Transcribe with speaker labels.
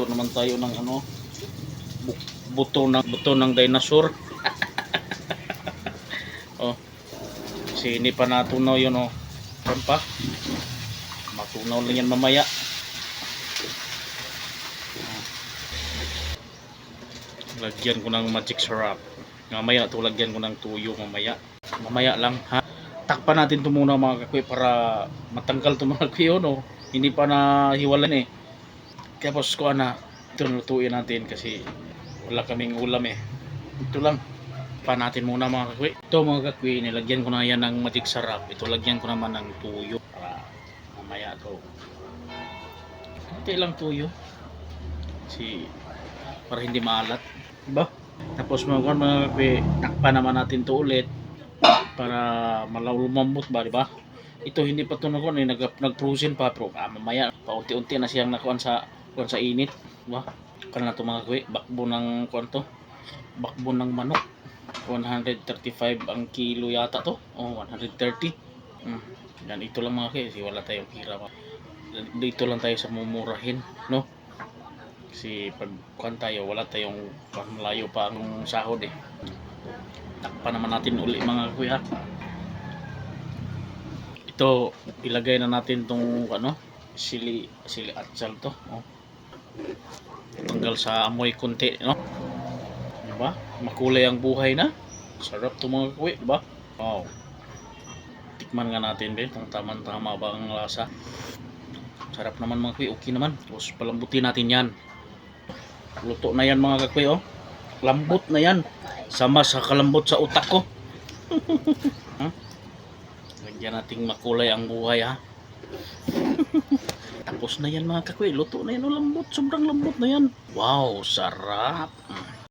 Speaker 1: Magluto naman tayo ng ano, buto ng dinosaur. Oh, kasi hindi pa natunaw yun, oh. Pan pa. Matunaw lang yan mamaya. Lagyan ko ng magic syrup. Mamaya to lagyan ko ng tuyo mamaya. Mamaya lang, ha. Takpan natin ito muna mga kakwi para matanggal ito mga kakwi, no. Hindi pa nahiwalan eh. Tapos ko na ito lutuin natin kasi wala kaming ulam eh. Ito lang. Pa natin muna mga kakwi. Ito mga kakwi, nilagyan ko na yan ng magic syrup. Ito lagyan ko naman ng tuyo para mamaya to. Kunti lang tuyo. Kasi para hindi maalat, diba? Tapos mga kakwi, takpan naman natin to ulit para malumambot ba, diba? Ito hindi pa ito nag-frozen pa, pero mamaya paunti-unti na siyang nakuan sa init, diba? Kana na ito mga kakwi, bakbo ng kuan to, bakbo ng manok. 135 ang kilo yata to. Oh, 130. Yan, ito lang mga kakwi, kasi wala tayong pira. Dito lang tayo sa mumurahin, no? Kasi pag kuan tayo, wala tayong malayo pa ang sahod eh. Takpan naman natin uli mga kakwi, ha. Ito, ilagay na natin tong ano, sili atsal to, oh. Tanggal sa amoy konti, no? Diba? Makulay ang buhay na. Sarap to mga kakwi, diba? Wow. Tikman nga natin, be, kung tama ba ang lasa. Sarap naman mga kakwi, okay naman. Tapos palambutin natin yan. Luto na yan mga kakwi, oh. Lambot na yan. Sama sa kalambot sa utak ko. Huh? Lagyan nating makulay ang buhay, ha. Tapos na yan mga kakwi. Luto na yan, oh, lambot. Sobrang lambot na yan. Wow, sarap.